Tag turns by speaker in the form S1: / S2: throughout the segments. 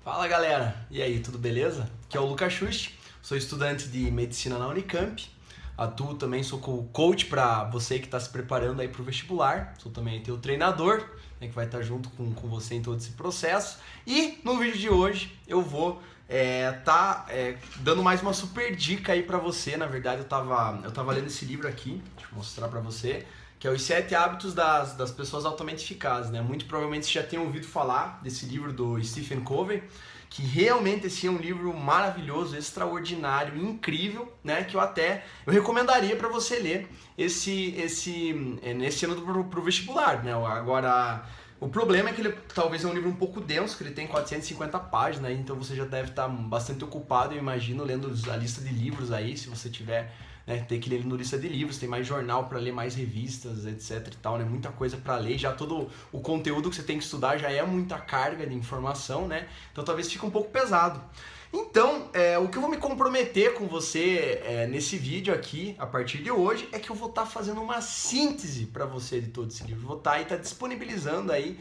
S1: Fala galera, e aí, tudo beleza? Aqui é o Lucas Schucht, sou estudante de medicina na Unicamp, atuo também, sou coach para você que está se preparando aí para o vestibular, sou também teu treinador, né, que vai estar junto com você em todo esse processo. E no vídeo de hoje eu vou dando mais uma super dica aí para você. Na verdade eu tava lendo esse livro aqui, deixa eu mostrar para você, que é Os 7 Hábitos das Pessoas Altamente Eficazes, né? Muito provavelmente você já tenha ouvido falar desse livro do Stephen Covey, que realmente esse é um livro maravilhoso, extraordinário, incrível, né? Que eu recomendaria para você ler nesse ano pro vestibular, né? Agora, o problema é que ele talvez é um livro um pouco denso, que ele tem 450 páginas, então você já deve estar bastante ocupado, eu imagino, lendo a lista de livros aí, se você tiver, né, tem que ler no lista de livros, tem mais jornal para ler, mais revistas, etc e tal, né, muita coisa para ler, já todo o conteúdo que você tem que estudar já é muita carga de informação, né, então talvez fique um pouco pesado. Então, o que eu vou me comprometer com você nesse vídeo aqui, a partir de hoje, é que eu vou estar fazendo uma síntese para você de todo esse livro. Eu vou estar disponibilizando aí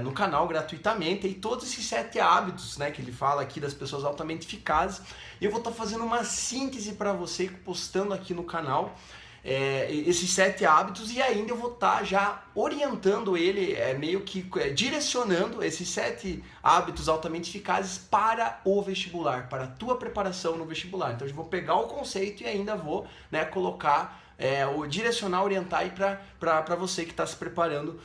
S1: no canal gratuitamente aí todos esses 7 hábitos, né, que ele fala aqui das pessoas altamente eficazes. E eu vou estar fazendo uma síntese para você, postando aqui no canal esses 7 hábitos, e ainda eu vou estar já orientando ele, meio que direcionando esses 7 hábitos altamente eficazes para o vestibular, para a tua preparação no vestibular. Então eu vou pegar o conceito e ainda vou, né, colocar, direcionar, orientar aí para você que está se preparando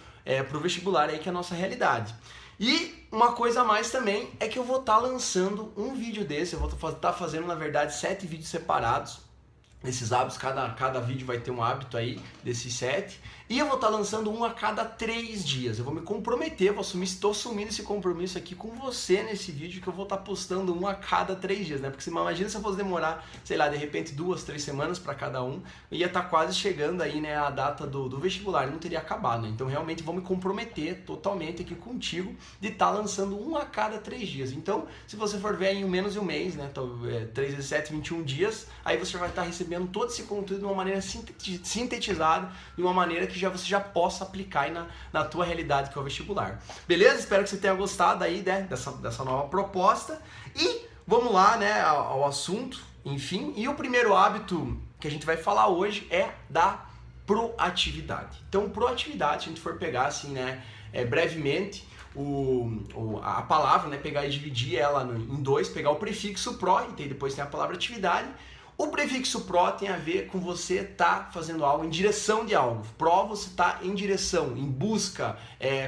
S1: para o vestibular, aí, que é a nossa realidade. E uma coisa a mais também é que eu vou estar lançando um vídeo desse, eu vou estar fazendo, na verdade, 7 vídeos separados desses hábitos, cada vídeo vai ter um hábito aí desses 7, e eu vou estar lançando um a cada 3 dias. Eu vou me comprometer, estou assumindo esse compromisso aqui com você nesse vídeo, que eu vou estar postando um a cada 3 dias, né? Porque você imagina se eu fosse demorar, sei lá, de repente 2, 3 semanas para cada um, ia estar quase chegando aí, né, a data do vestibular, não teria acabado, né? Então realmente vou me comprometer totalmente aqui contigo de estar lançando um a cada 3 dias. Então, se você for ver em menos de um mês, né, 3 vezes 7, 21 dias, aí você vai estar recebendo todo esse conteúdo de uma maneira sintetizada, de uma maneira que você já possa aplicar aí na tua realidade, que é o vestibular. Beleza? Espero que você tenha gostado aí, né, dessa nova proposta. E vamos lá, né, ao assunto, enfim. E o primeiro hábito que a gente vai falar hoje é da proatividade. Então, proatividade, se a gente for pegar assim, né, brevemente, a palavra, né, pegar e dividir ela em dois, pegar o prefixo pro, e depois tem a palavra atividade. O prefixo pro tem a ver com você estar fazendo algo em direção de algo. Pro, você está em direção, em busca,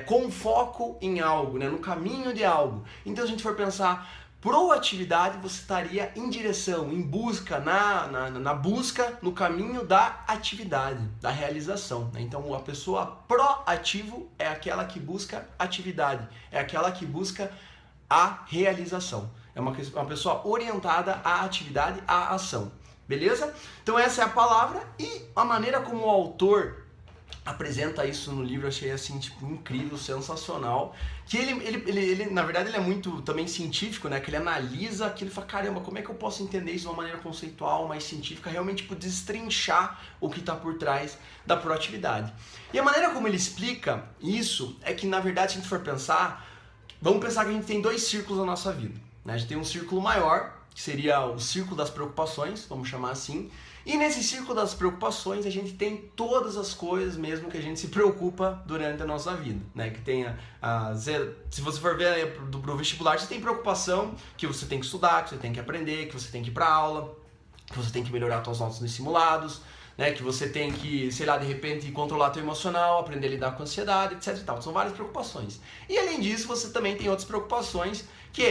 S1: com foco em algo, né, no caminho de algo. Então, se a gente for pensar proatividade, você estaria em direção, em busca, na busca, no caminho da atividade, da realização, né? Então, a pessoa proativo é aquela que busca atividade, é aquela que busca a realização. É uma pessoa orientada à atividade, à ação. Beleza? Então essa é a palavra, e a maneira como o autor apresenta isso no livro eu achei assim, tipo, incrível, sensacional. Que ele na verdade, ele é muito também científico, né? Que ele analisa aquilo e fala, caramba, como é que eu posso entender isso de uma maneira conceitual, mais científica, realmente, tipo, destrinchar o que está por trás da proatividade. E a maneira como ele explica isso é que, na verdade, se a gente for pensar, vamos pensar que a gente tem 2 círculos na nossa vida, né? A gente tem um círculo maior, que seria o círculo das preocupações, vamos chamar assim. E nesse círculo das preocupações a gente tem todas as coisas mesmo que a gente se preocupa durante a nossa vida, né? Que tem se você for ver pro vestibular, você tem preocupação que você tem que estudar, que você tem que aprender, que você tem que ir para aula, que você tem que melhorar suas notas nos simulados, né, que você tem que, sei lá, de repente controlar teu emocional, aprender a lidar com ansiedade, etc e tal. São várias preocupações. E além disso, você também tem outras preocupações, que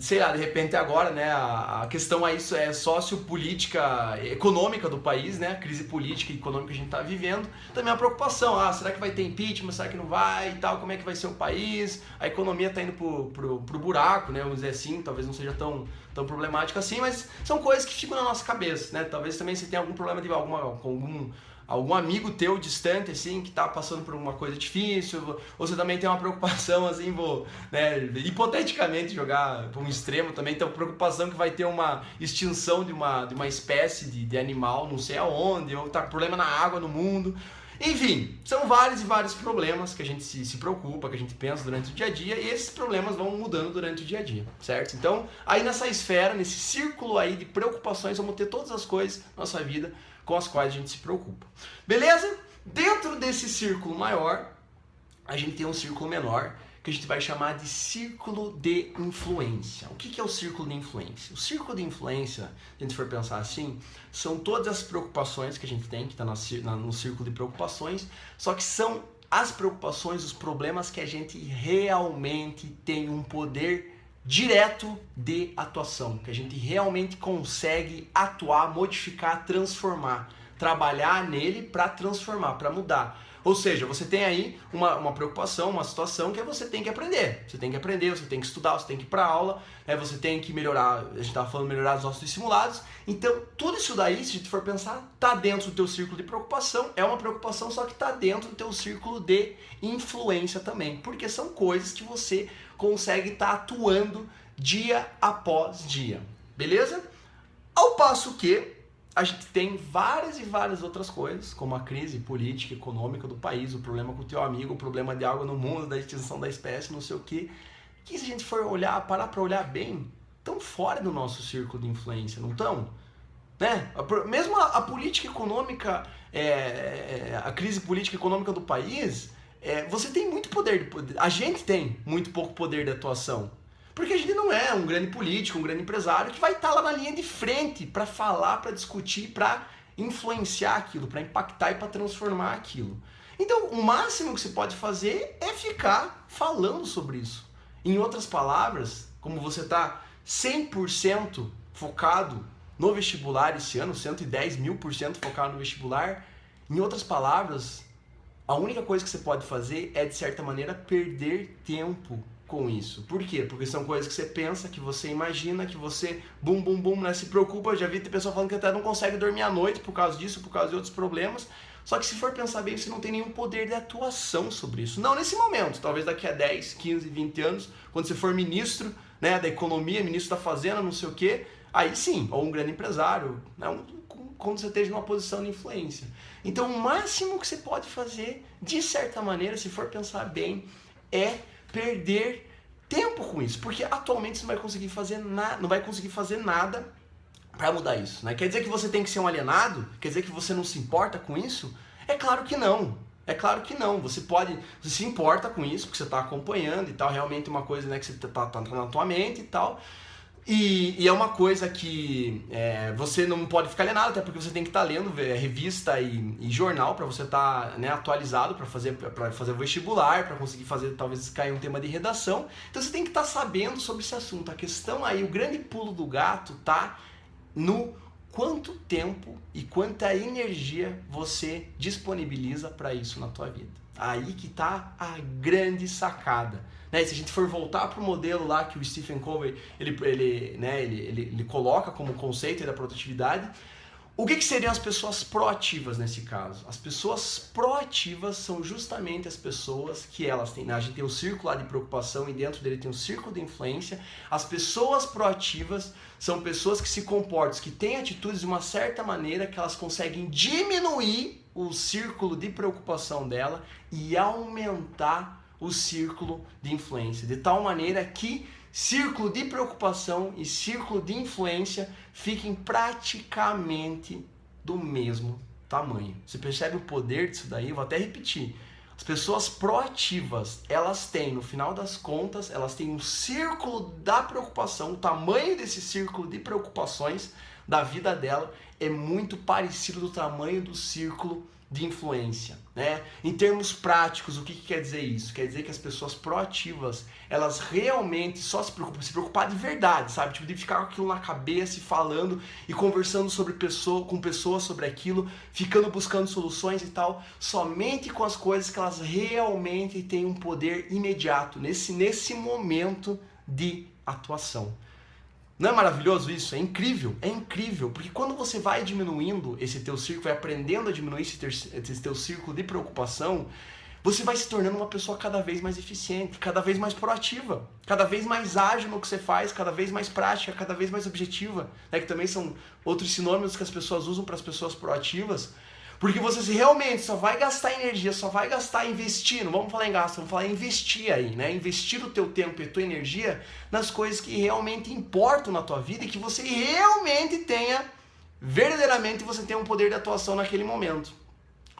S1: sei lá, de repente agora, né, a questão aí é sociopolítica, econômica do país, né, a crise política e econômica que a gente está vivendo, também é uma preocupação. Será que vai ter impeachment, será que não vai e tal, como é que vai ser o país, a economia está indo pro buraco, né, vamos dizer assim, talvez não seja tão problemático assim, mas são coisas que ficam na nossa cabeça, né, talvez também você tenha algum problema com algum amigo teu distante, assim, que tá passando por uma coisa difícil, ou você também tem uma preocupação, assim, né, hipoteticamente jogar para um extremo também, tem uma preocupação que vai ter uma extinção de uma espécie de animal, não sei aonde, ou tá com problema na água no mundo. Enfim, são vários e vários problemas que a gente se preocupa, que a gente pensa durante o dia a dia, e esses problemas vão mudando durante o dia a dia, certo? Então, aí nessa esfera, nesse círculo aí de preocupações, vamos ter todas as coisas na nossa vida com as quais a gente se preocupa. Beleza? Dentro desse círculo maior, a gente tem um círculo menor, que a gente vai chamar de círculo de influência. O que é o círculo de influência? O círculo de influência, se a gente for pensar assim, são todas as preocupações que a gente tem, que está no círculo de preocupações, só que são as preocupações, os problemas que a gente realmente tem um poder direto de atuação, que a gente realmente consegue atuar, modificar, transformar, trabalhar nele para transformar, para mudar. Ou seja, você tem aí uma preocupação, uma situação que você tem que aprender. Você tem que aprender, você tem que estudar, você tem que ir para aula, você tem que melhorar, a gente estava falando melhorar os nossos simulados. Então, tudo isso daí, se a gente for pensar, está dentro do teu círculo de preocupação, é uma preocupação, só que está dentro do teu círculo de influência também. Porque são coisas que você consegue estar atuando dia após dia. Beleza? Ao passo que a gente tem várias e várias outras coisas, como a crise política, econômica do país, o problema com o teu amigo, o problema de água no mundo, da extinção da espécie, não sei o quê, que se a gente for parar para olhar bem, estão fora do nosso círculo de influência, não estão? Né? Mesmo a política econômica, a crise política e econômica do país, você tem muito poder, a gente tem muito pouco poder de atuação. Porque a gente não é um grande político, um grande empresário que vai estar lá na linha de frente para falar, para discutir, para influenciar aquilo, para impactar e para transformar aquilo. Então, o máximo que você pode fazer é ficar falando sobre isso. Em outras palavras, como você está 100% focado no vestibular esse ano, 110.000% focado no vestibular, em outras palavras, a única coisa que você pode fazer é, de certa maneira, perder tempo com isso. Por quê? Porque são coisas que você pensa, que você imagina, que você né, se preocupa. Eu já vi pessoa falando que até não consegue dormir à noite por causa disso, por causa de outros problemas. Só que se for pensar bem, você não tem nenhum poder de atuação sobre isso. Não nesse momento, talvez daqui a 10, 15, 20 anos, quando você for ministro, né, da economia, ministro da fazenda, não sei o quê, aí sim, ou um grande empresário, né, quando você esteja numa posição de influência. Então o máximo que você pode fazer, de certa maneira, se for pensar bem, é perder tempo com isso, porque atualmente você não vai conseguir fazer nada para mudar isso, né? Quer dizer que você tem que ser um alienado? Quer dizer que você não se importa com isso? É claro que não. É claro que não. Você se importa com isso, porque você está acompanhando e tal, realmente uma coisa, né, que você tá na tua mente e tal. E é uma coisa que você não pode ficar alienado, até porque você tem que estar lendo revista e jornal para você estar, né, atualizado para fazer o vestibular, para conseguir fazer, talvez cair um tema de redação. Então você tem que estar sabendo sobre esse assunto. A questão aí, o grande pulo do gato tá no quanto tempo e quanta energia você disponibiliza para isso na tua vida. Aí que tá a grande sacada. Né? Se a gente for voltar para o modelo lá que o Stephen Covey ele coloca como conceito da produtividade, o que seriam as pessoas proativas nesse caso? As pessoas proativas são justamente as pessoas que elas têm, né? A gente tem um círculo lá de preocupação e dentro dele tem um círculo de influência. As pessoas proativas são pessoas que se comportam, que têm atitudes de uma certa maneira que elas conseguem diminuir o círculo de preocupação dela e aumentar o círculo de influência, de tal maneira que círculo de preocupação e círculo de influência fiquem praticamente do mesmo tamanho. Você percebe o poder disso daí? Eu vou até repetir. As pessoas proativas, elas têm, no final das contas, elas têm um círculo da preocupação, o tamanho desse círculo de preocupações da vida dela é muito parecido do tamanho do círculo de influência, né? Em termos práticos, o que quer dizer isso? Quer dizer que as pessoas proativas, elas realmente só se preocupar de verdade, sabe? Tipo, de ficar com aquilo na cabeça e falando e conversando com pessoas sobre aquilo, ficando buscando soluções e tal, somente com as coisas que elas realmente têm um poder imediato, nesse momento de atuação. Não é maravilhoso isso? É incrível, porque quando você vai diminuindo esse teu círculo, vai aprendendo a diminuir esse teu círculo de preocupação, você vai se tornando uma pessoa cada vez mais eficiente, cada vez mais proativa, cada vez mais ágil no que você faz, cada vez mais prática, cada vez mais objetiva, né? Que também são outros sinônimos que as pessoas usam para as pessoas proativas, Porque você realmente só vai gastar energia, só vai gastar investindo, vamos falar em gasto, vamos falar em investir aí, né? Investir o teu tempo e a tua energia nas coisas que realmente importam na tua vida e que você realmente tenha, verdadeiramente você tenha um poder de atuação naquele momento.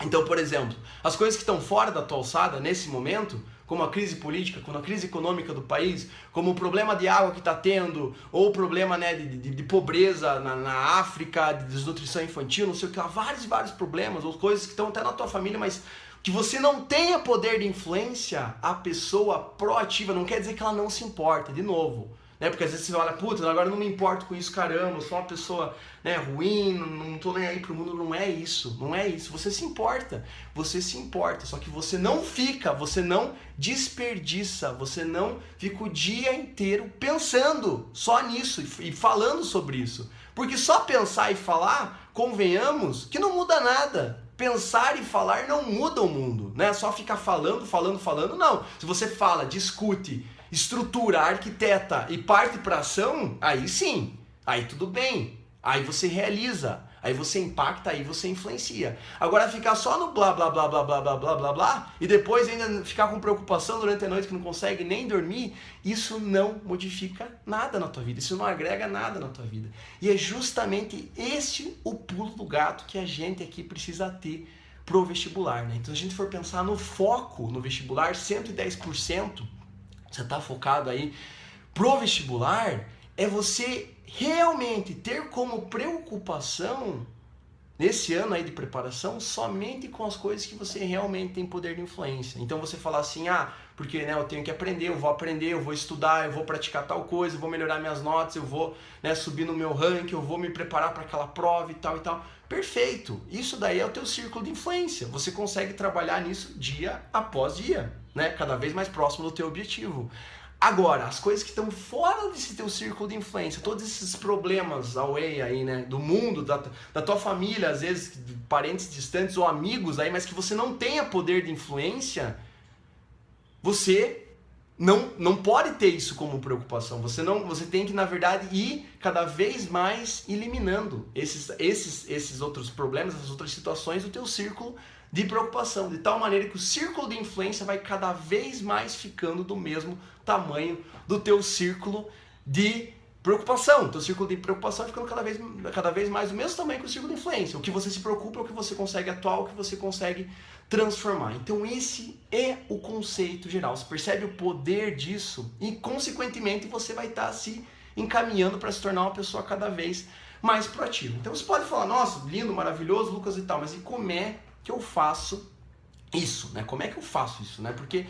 S1: Então, por exemplo, as coisas que estão fora da tua alçada nesse momento, como a crise política, como a crise econômica do país, como o problema de água que está tendo, ou o problema, né, de pobreza na África, de desnutrição infantil, não sei o que lá, vários problemas, ou coisas que estão até na tua família, mas que você não tenha poder de influência, a pessoa proativa não quer dizer que ela não se importa, de novo. Né? Porque às vezes você olha, puta, agora eu não me importo com isso, caramba, eu sou uma pessoa, né, ruim, não tô nem aí pro mundo, não é isso, você se importa, só que você não fica, você não desperdiça, você não fica o dia inteiro pensando só nisso e falando sobre isso, porque só pensar e falar, convenhamos, que não muda nada. Pensar e falar não muda o mundo, né? Só ficar falando, não. Se você fala, discute, estrutura, arquiteta e parte para ação, aí sim, aí tudo bem, aí você realiza, aí você impacta, aí você influencia. Agora ficar só no blá blá blá blá blá blá blá blá blá e depois ainda ficar com preocupação durante a noite que não consegue nem dormir, isso não modifica nada na tua vida, isso não agrega nada na tua vida. E é justamente este o pulo do gato que a gente aqui precisa ter pro vestibular, né? Então se a gente for pensar no foco no vestibular, 110%, você está focado aí pro vestibular, é você realmente ter como preocupação nesse ano aí de preparação somente com as coisas que você realmente tem poder de influência. Então você falar assim, porque né, eu tenho que aprender, eu vou estudar, eu vou praticar tal coisa, eu vou melhorar minhas notas, eu vou, né, subir no meu ranking, eu vou me preparar para aquela prova e tal e tal. Perfeito! Isso daí é o teu círculo de influência. Você consegue trabalhar nisso dia após dia, né? Cada vez mais próximo do teu objetivo. Agora, as coisas que estão fora desse teu círculo de influência, todos esses problemas away aí, né, do mundo, da tua família, às vezes parentes distantes ou amigos aí, mas que você não tenha poder de influência, você não pode ter isso como preocupação. Você tem que, na verdade, ir cada vez mais eliminando esses outros problemas, essas outras situações do teu círculo de preocupação, de tal maneira que o círculo de influência vai cada vez mais ficando do mesmo tamanho do teu círculo de preocupação. O teu círculo de preocupação vai ficando cada vez mais do mesmo tamanho que o círculo de influência. O que você se preocupa é o que você consegue atuar, o que você consegue transformar. Então esse é o conceito geral. Você percebe o poder disso e, consequentemente, você vai estar se encaminhando para se tornar uma pessoa cada vez mais proativa. Então você pode falar, nossa, lindo, maravilhoso, Lucas e tal, mas e como é que eu faço isso, né? Como é que eu faço isso, né? Porque,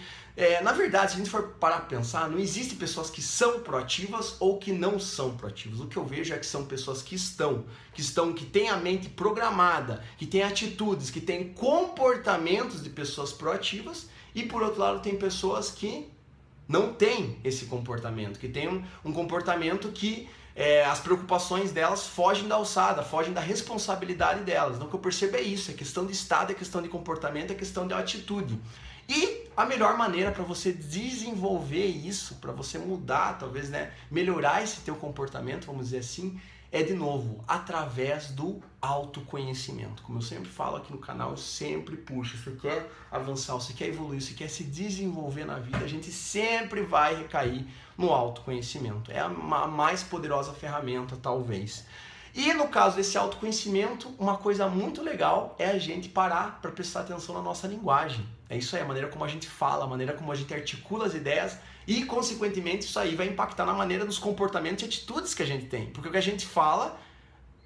S1: na verdade, se a gente for parar para pensar, não existe pessoas que são proativas ou que não são proativas. O que eu vejo é que são pessoas que têm a mente programada, que têm atitudes, que têm comportamentos de pessoas proativas e, por outro lado, tem pessoas que não têm esse comportamento, que têm um comportamento que as preocupações delas fogem da alçada, fogem da responsabilidade delas. Então o que eu percebo é isso, é questão de estado, é questão de comportamento, é questão de atitude. E a melhor maneira para você desenvolver isso, para você mudar, talvez, né, melhorar esse teu comportamento, vamos dizer assim, é de novo, através do autoconhecimento. Como eu sempre falo aqui no canal, eu sempre puxo, você quer avançar, você quer evoluir, você quer se desenvolver na vida, a gente sempre vai recair no autoconhecimento. É a mais poderosa ferramenta, talvez. E no caso desse autoconhecimento, uma coisa muito legal é a gente parar para prestar atenção na nossa linguagem. É isso aí, a maneira como a gente fala, a maneira como a gente articula as ideias e, consequentemente, isso aí vai impactar na maneira dos comportamentos e atitudes que a gente tem. Porque o que a gente fala,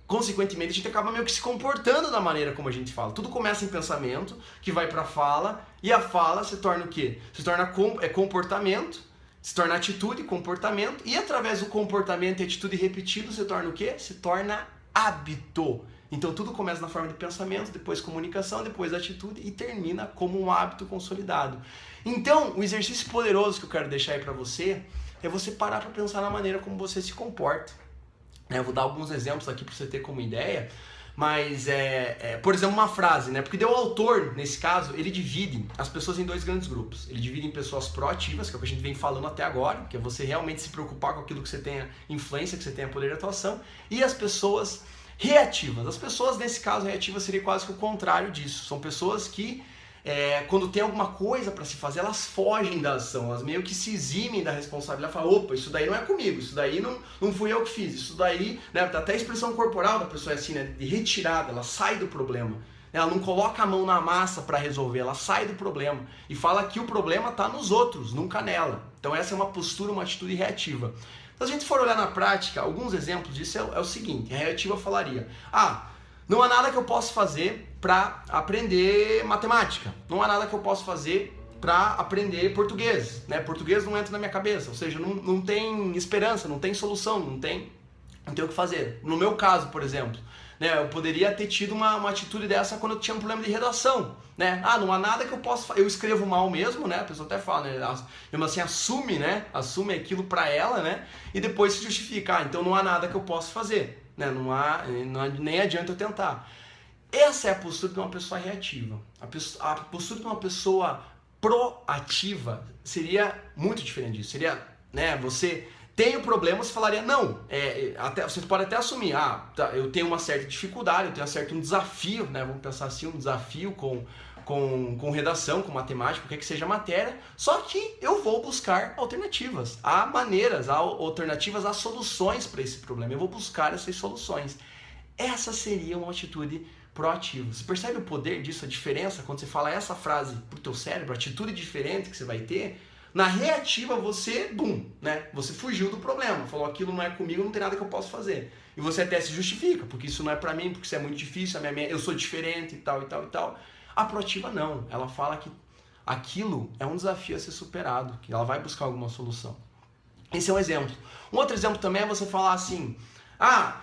S1: consequentemente, a gente acaba meio que se comportando da maneira como a gente fala. Tudo começa em pensamento, que vai para a fala, e a fala se torna o quê? Se torna comportamento, se torna atitude, comportamento, e através do comportamento e atitude repetido se torna o quê? Se torna hábito. Então tudo começa na forma de pensamento, depois comunicação, depois atitude e termina como um hábito consolidado. Então, o exercício poderoso que eu quero deixar aí para você é você parar para pensar na maneira como você se comporta. Eu vou dar alguns exemplos aqui para você ter como ideia, mas por exemplo, uma frase, né? Porque o autor, nesse caso, ele divide as pessoas em dois grandes grupos. Ele divide em pessoas proativas, que é o que a gente vem falando até agora, que é você realmente se preocupar com aquilo que você tenha influência, que você tenha poder de atuação, e as pessoas Reativas. As pessoas, nesse caso, reativas seria quase que o contrário disso. São pessoas que, quando tem alguma coisa para se fazer, elas fogem da ação, elas meio que se eximem da responsabilidade, falam, opa, isso daí não é comigo, isso daí não fui eu que fiz, isso daí, né, até a expressão corporal da pessoa é assim, né, de retirada, ela sai do problema. Ela não coloca a mão na massa para resolver, ela sai do problema e fala que o problema está nos outros, nunca nela. Então essa é uma postura, uma atitude reativa. Se a gente for olhar na prática, alguns exemplos disso é o seguinte, a reativa falaria, não há nada que eu possa fazer para aprender matemática, não há nada que eu possa fazer para aprender português, né? Português não entra na minha cabeça, ou seja, não tem esperança, não tem solução, não tem o que fazer. No meu caso, por exemplo, né, eu poderia ter tido uma atitude dessa quando eu tinha um problema de redação, né? Não há nada que eu possa fazer. Eu escrevo mal mesmo, né? A pessoa até fala, né? Mesmo assim, assume, né? Assume aquilo pra ela, né? E depois se justifica. Então não há nada que eu possa fazer, né? Nem adianta eu tentar. Essa é a postura de uma pessoa reativa. A postura de uma pessoa proativa seria muito diferente disso. Seria, né? Você tem o problema, você falaria, não, você pode até assumir, eu tenho uma certa dificuldade, eu tenho um desafio, né, vamos pensar assim, um desafio com redação, com matemática, o que seja matéria, só que eu vou buscar alternativas, há maneiras, há alternativas, há soluções para esse problema, eu vou buscar essas soluções. Essa seria uma atitude proativa. Você percebe o poder disso, a diferença, quando você fala essa frase pro teu cérebro, a atitude diferente que você vai ter? Na reativa você, né? Você fugiu do problema, falou aquilo não é comigo, não tem nada que eu possa fazer. E você até se justifica, porque isso não é pra mim, porque isso é muito difícil, eu sou diferente e tal, e tal, e tal. A proativa não, ela fala que aquilo é um desafio a ser superado, que ela vai buscar alguma solução. Esse é um exemplo. Um outro exemplo também é você falar assim, a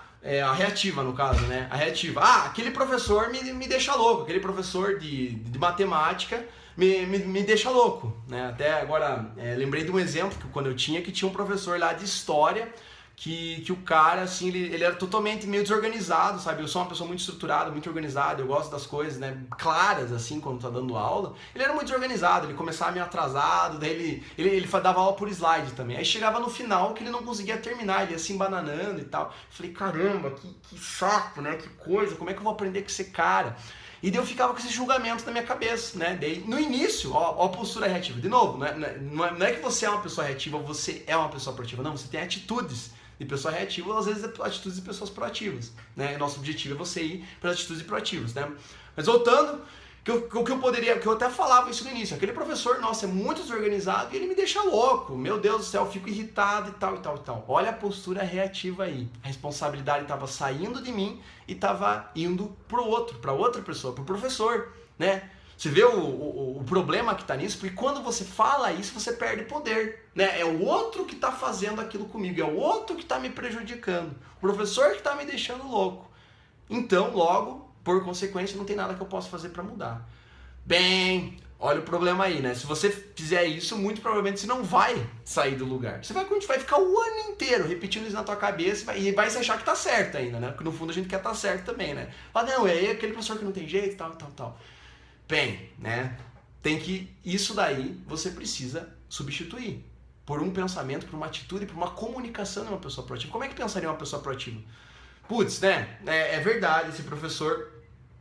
S1: reativa no caso, né? A reativa, aquele professor me deixa louco, aquele professor de matemática me deixa louco, né? Até agora, lembrei de um exemplo que quando eu tinha um professor lá de história que o cara, assim, ele era totalmente meio desorganizado, sabe? Eu sou uma pessoa muito estruturada, muito organizada, eu gosto das coisas, né, claras, assim, quando tá dando aula. Ele era muito desorganizado, ele começava meio atrasado, daí ele dava aula por slide também. Aí chegava no final que ele não conseguia terminar, ele ia se embananando e tal. Eu falei, caramba, que saco, né? Que coisa, como é que eu vou aprender com esse cara? E daí eu ficava com esse julgamento na minha cabeça, né? Daí, no início, ó a postura reativa. De novo, não é que você é uma pessoa reativa, você é uma pessoa proativa. Não, você tem atitudes de pessoa reativa, ou às vezes atitudes de pessoas proativas, né? Nosso objetivo é você ir para atitudes proativas, né? Mas voltando, que eu até falava isso no início, aquele professor, nossa, é muito desorganizado e ele me deixa louco, meu Deus do céu, eu fico irritado e tal, e tal, e tal. Olha a postura reativa aí, a responsabilidade estava saindo de mim e estava indo para outra pessoa, para o professor, né? Você vê o problema que está nisso, porque quando você fala isso, você perde poder, né? É o outro que está fazendo aquilo comigo, é o outro que está me prejudicando, o professor que está me deixando louco. Então, logo, por consequência, não tem nada que eu possa fazer para mudar. Bem, olha o problema aí, né? Se você fizer isso, muito provavelmente você não vai sair do lugar. Você vai ficar o ano inteiro repetindo isso na tua cabeça e vai se achar que tá certo ainda, né? Porque no fundo a gente quer estar certo também, né? Fala, não, é aquele professor que não tem jeito, tal, tal, tal. Bem, né? Isso daí você precisa substituir por um pensamento, por uma atitude, por uma comunicação de uma pessoa proativa. Como é que pensaria uma pessoa proativa? Putz, né? É verdade, esse professor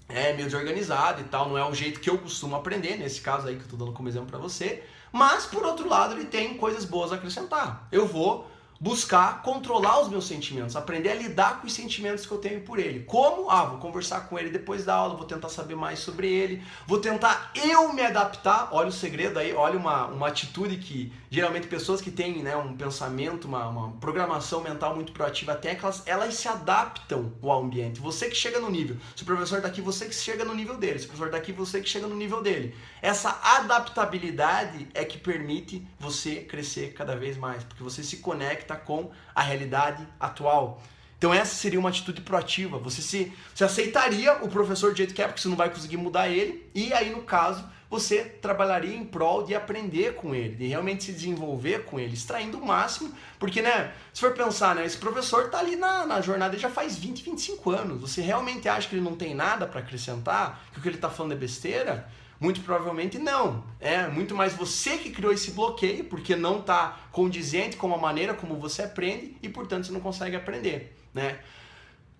S1: é meio desorganizado e tal, não é o jeito que eu costumo aprender, nesse caso aí que eu tô dando como exemplo pra você, mas por outro lado ele tem coisas boas a acrescentar. Eu vou buscar controlar os meus sentimentos, aprender a lidar com os sentimentos que eu tenho por ele. Como? Vou conversar com ele depois da aula, vou tentar saber mais sobre ele, vou tentar eu me adaptar. Olha o segredo aí, olha uma atitude que geralmente pessoas que têm, né, um pensamento, uma programação mental muito proativa até que elas se adaptam ao ambiente. Você que chega no nível, se o professor está aqui, você que chega no nível dele, se o professor está aqui, você que chega no nível dele. Essa adaptabilidade é que permite você crescer cada vez mais, porque você se conecta com a realidade atual. Então essa seria uma atitude proativa. Você aceitaria o professor do jeito que é, porque você não vai conseguir mudar ele, e aí no caso você trabalharia em prol de aprender com ele, de realmente se desenvolver com ele, extraindo o máximo, porque, né, se for pensar, né, esse professor está ali na jornada já faz 20, 25 anos, você realmente acha que ele não tem nada para acrescentar, que o que ele está falando é besteira? Muito provavelmente não. É muito mais você que criou esse bloqueio, porque não está condizente com a maneira como você aprende e, portanto, você não consegue aprender, né?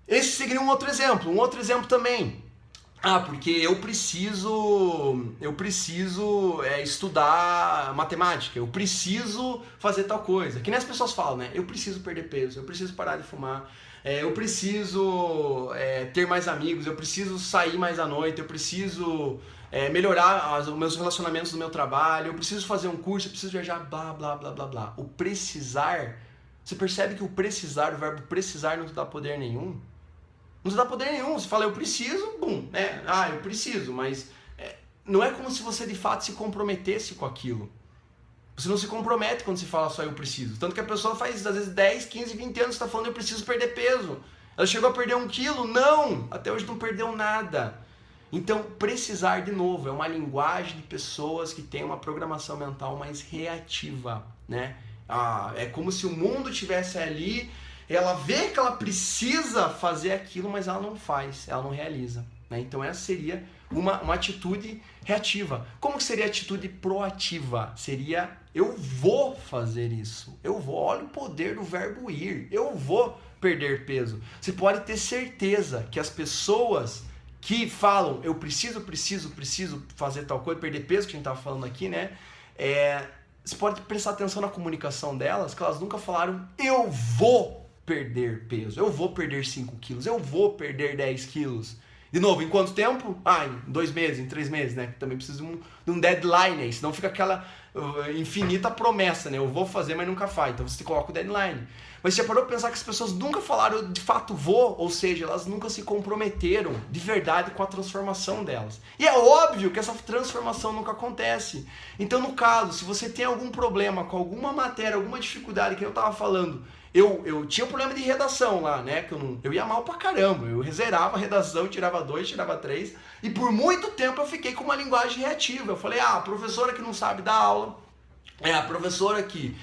S1: Esse seria um outro exemplo. Um outro exemplo também. Porque eu preciso estudar matemática, eu preciso fazer tal coisa. Que nem as pessoas falam, né? Eu preciso perder peso, eu preciso parar de fumar, eu preciso ter mais amigos, eu preciso sair mais à noite, eu preciso melhorar os meus relacionamentos no meu trabalho, eu preciso fazer um curso, eu preciso viajar, blá, blá, blá, blá, blá. O precisar, você percebe que o precisar, o verbo precisar não te dá poder nenhum? Não te dá poder nenhum. Você fala, eu preciso, bum, né? Eu preciso, mas não é como se você de fato se comprometesse com aquilo. Você não se compromete quando se fala só eu preciso. Tanto que a pessoa faz, às vezes, 10, 15, 20 anos está falando eu preciso perder peso. Ela chegou a perder 1 quilo? Não! Até hoje não perdeu nada. Então, precisar, de novo, é uma linguagem de pessoas que têm uma programação mental mais reativa, né? É como se o mundo estivesse ali, ela vê que ela precisa fazer aquilo, mas ela não faz, ela não realiza, né? Então essa seria uma atitude reativa. Como que seria a atitude proativa? Seria, eu vou fazer isso, olha o poder do verbo ir, eu vou perder peso. Você pode ter certeza que as pessoas que falam, eu preciso fazer tal coisa, perder peso, que a gente estava falando aqui, né? Você pode prestar atenção na comunicação delas, que elas nunca falaram, eu vou perder peso, eu vou perder 5 quilos, eu vou perder 10 quilos. De novo, em quanto tempo? Em 2 meses, em 3 meses, né? Também precisa de um deadline aí, senão fica aquela infinita promessa, né? Eu vou fazer, mas nunca faz. Então você coloca o deadline. Mas você já parou pra pensar que as pessoas nunca falaram de fato vou, ou seja, elas nunca se comprometeram de verdade com a transformação delas. E é óbvio que essa transformação nunca acontece. Então, no caso, se você tem algum problema com alguma matéria, alguma dificuldade que eu tava falando, eu tinha um problema de redação lá, né? Que eu ia mal pra caramba. Eu zerava a redação, tirava 2, tirava 3. E por muito tempo eu fiquei com uma linguagem reativa. Eu falei, a professora que não sabe dar aula, a professora que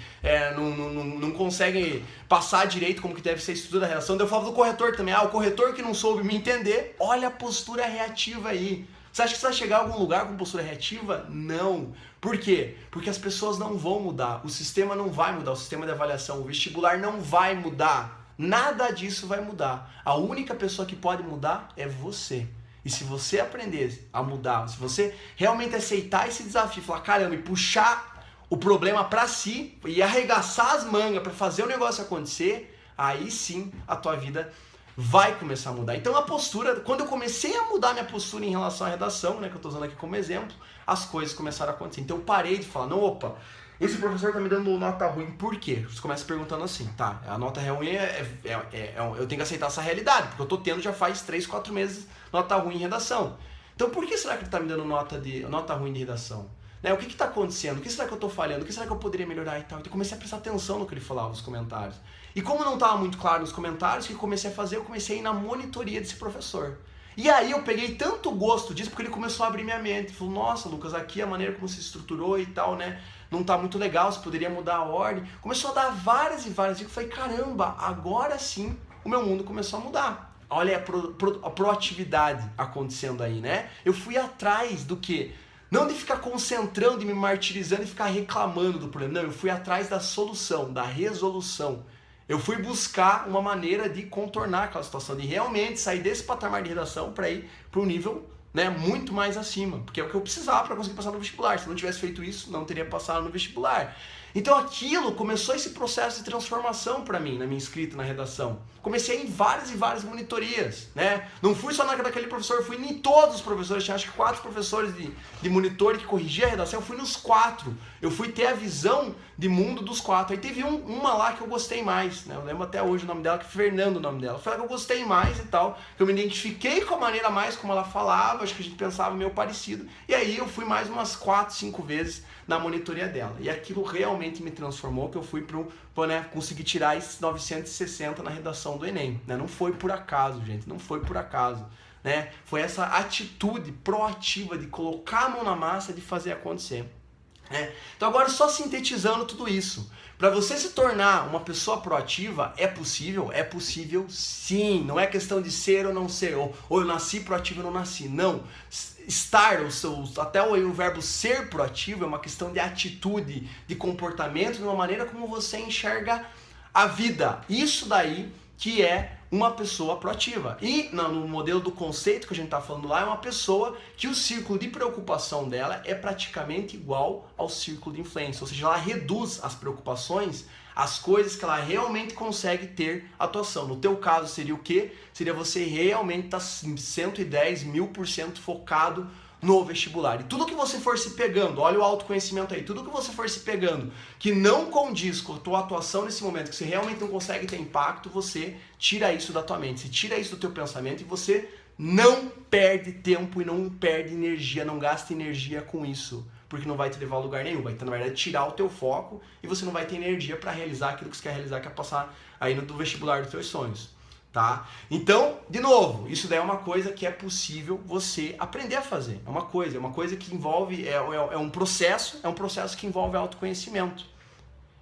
S1: não consegue passar direito como que deve ser a estrutura da redação. Eu falava do corretor também. O corretor que não soube me entender. Olha a postura reativa aí. Você acha que você vai chegar a algum lugar com postura reativa? Não. Por quê? Porque as pessoas não vão mudar, o sistema não vai mudar, o sistema de avaliação, o vestibular não vai mudar. Nada disso vai mudar. A única pessoa que pode mudar é você. E se você aprender a mudar, se você realmente aceitar esse desafio, falar, caramba, e puxar o problema pra si, e arregaçar as mangas pra fazer o negócio acontecer, aí sim a tua vida vai começar a mudar. Então a postura, quando eu comecei a mudar minha postura em relação à redação, né, que eu tô usando aqui como exemplo, as coisas começaram a acontecer. Então eu parei de falar, não, opa, esse professor tá me dando nota ruim, por quê? Você começa perguntando assim, tá, a nota ruim eu tenho que aceitar essa realidade, porque eu tô tendo já faz 3, 4 meses nota ruim em redação. Então por que será que ele tá me dando nota ruim de redação? Né? O que está acontecendo? O que será que eu estou falhando? O que será que eu poderia melhorar e tal? Então eu comecei a prestar atenção no que ele falava nos comentários. E como não estava muito claro nos comentários, o que eu comecei a fazer? Eu comecei a ir na monitoria desse professor. E aí eu peguei tanto gosto disso, porque ele começou a abrir minha mente. Ele falou, nossa, Lucas, aqui a maneira como se estruturou e tal, né? Não tá muito legal, você poderia mudar a ordem. Começou a dar várias e várias dicas. Eu falei, caramba, agora sim o meu mundo começou a mudar. Olha a proatividade acontecendo aí, né? Eu fui atrás do quê? Não de ficar concentrando e me martirizando e ficar reclamando do problema. Não, eu fui atrás da solução, da resolução. Eu fui buscar uma maneira de contornar aquela situação, de realmente sair desse patamar de redação para ir para um nível, né, muito mais acima. Porque é o que eu precisava para conseguir passar no vestibular. Se eu não tivesse feito isso, não teria passado no vestibular. Então aquilo começou esse processo de transformação para mim, na minha escrita, na redação. Comecei em várias e várias monitorias, né? Não fui só naquele professor, fui em todos os professores. Tinha acho que 4 professores de monitor que corrigia a redação, eu fui nos 4. Eu fui ter a visão de mundo dos 4. Aí teve uma lá que eu gostei mais, né? Eu lembro até hoje o nome dela, que é Fernando o nome dela. Foi a que eu gostei mais e tal, que eu me identifiquei com a maneira mais como ela falava, acho que a gente pensava meio parecido. E aí eu fui mais umas 4, 5 vezes na monitoria dela. E aquilo realmente me transformou, que eu fui conseguir tirar esses 960 na redação do Enem. Né? Não foi por acaso, gente, não foi por acaso. Né? Foi essa atitude proativa de colocar a mão na massa, de fazer acontecer. Né? Então agora, só sintetizando tudo isso, para você se tornar uma pessoa proativa, é possível? É possível sim, não é questão de ser ou não ser, ou eu nasci proativo ou não nasci, não. Estar, até o verbo ser proativo é uma questão de atitude, de comportamento, de uma maneira como você enxerga a vida. Isso daí que é uma pessoa proativa. E no modelo do conceito que a gente está falando lá, é uma pessoa que o círculo de preocupação dela é praticamente igual ao círculo de influência. Ou seja, ela reduz as preocupações às coisas que ela realmente consegue ter atuação. No teu caso seria o quê? Seria você realmente estar 110.000% focado no vestibular. E tudo que você for se pegando, olha o autoconhecimento aí, tudo que você for se pegando que não condiz com a tua atuação nesse momento, que você realmente não consegue ter impacto, você tira isso da tua mente, você tira isso do teu pensamento e você não perde tempo e não perde energia, não gasta energia com isso, porque não vai te levar a lugar nenhum, vai, na verdade, tirar o teu foco e você não vai ter energia para realizar aquilo que você quer realizar, que é passar aí no vestibular dos teus sonhos. Tá? Então, de novo, isso daí é uma coisa que é possível você aprender a fazer. É uma coisa que envolve, é um processo que envolve autoconhecimento.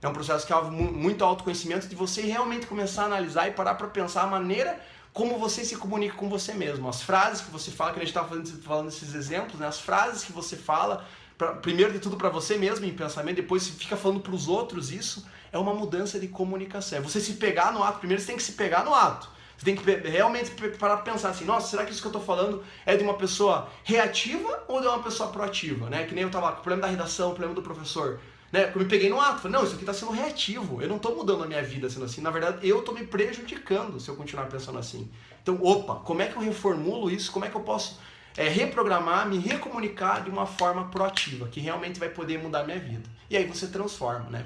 S1: É um processo que envolve muito autoconhecimento de você realmente começar a analisar e parar para pensar a maneira como você se comunica com você mesmo. As frases que você fala, que a gente estava falando desses exemplos, né? As frases que você fala, primeiro de tudo para você mesmo em pensamento, depois você fica falando para os outros, isso é uma mudança de comunicação. É você se pegar no ato, primeiro você tem que se pegar no ato. Você tem que realmente parar para pensar assim, nossa, será que isso que eu estou falando é de uma pessoa reativa ou de uma pessoa proativa? Né? Que nem eu estava com o problema da redação, o problema do professor. Né? Eu me peguei no ato, falei, não, isso aqui está sendo reativo, eu não estou mudando a minha vida sendo assim, na verdade eu estou me prejudicando se eu continuar pensando assim. Então, opa, como é que eu reformulo isso? Como é que eu posso reprogramar, me recomunicar de uma forma proativa, que realmente vai poder mudar a minha vida? E aí você transforma, né?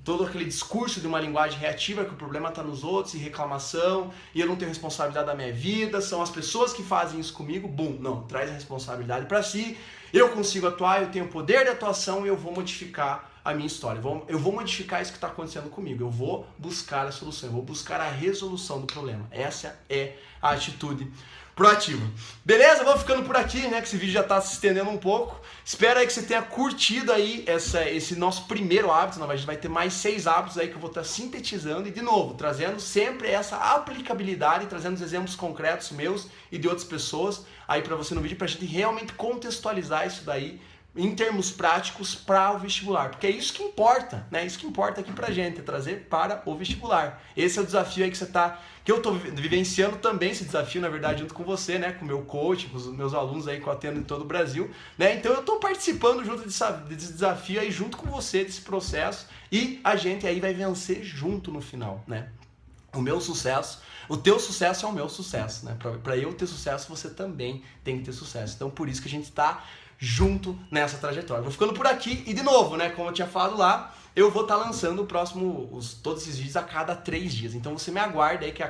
S1: Todo aquele discurso de uma linguagem reativa, que o problema está nos outros, e reclamação, e eu não tenho responsabilidade da minha vida, são as pessoas que fazem isso comigo, não, traz a responsabilidade para si, eu consigo atuar, eu tenho poder de atuação e eu vou modificar a minha história, eu vou modificar isso que está acontecendo comigo, eu vou buscar a solução, eu vou buscar a resolução do problema. Essa é a atitude proativa. Beleza? Vou ficando por aqui, né? Que esse vídeo já está se estendendo um pouco. Espero aí que você tenha curtido aí esse nosso primeiro hábito. A gente vai ter mais 6 hábitos aí que eu vou estar sintetizando e, de novo, trazendo sempre essa aplicabilidade, trazendo os exemplos concretos meus e de outras pessoas aí para você no vídeo, para a gente realmente contextualizar isso daí em termos práticos para o vestibular, porque é isso que importa, né? Isso que importa aqui pra gente, é trazer para o vestibular. Esse é o desafio aí que eu tô vivenciando também, esse desafio, na verdade, junto com você, né? Com o meu coach, com os meus alunos aí que eu atendo em todo o Brasil, né? Então eu tô participando junto desse desafio aí, junto com você, desse processo, e a gente aí vai vencer junto no final, né? O meu sucesso, o teu sucesso é o meu sucesso, né? Para eu ter sucesso, você também tem que ter sucesso. Então, por isso que a gente tá junto nessa trajetória. Vou ficando por aqui e, de novo, né, como eu tinha falado lá, eu vou estar lançando todos esses vídeos a cada 3 dias. Então você me aguarda aí que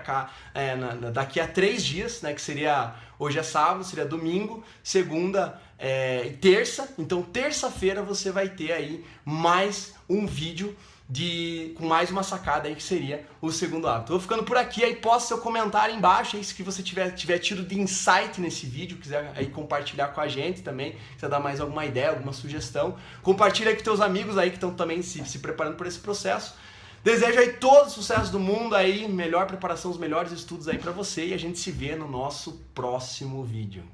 S1: daqui a 3 dias, né, que seria, hoje é sábado, seria domingo, segunda e terça. Então terça-feira você vai ter aí mais um vídeo com mais uma sacada aí que seria o segundo hábito. Vou ficando por aqui, aí posta seu comentário aí embaixo aí, se você tiver tido de insight nesse vídeo, quiser aí compartilhar com a gente também, quiser dar mais alguma ideia, alguma sugestão, compartilha aí com teus amigos aí que estão também se preparando por esse processo. Desejo aí todo o sucesso do mundo aí, melhor preparação, os melhores estudos aí pra você, e a gente se vê no nosso próximo vídeo.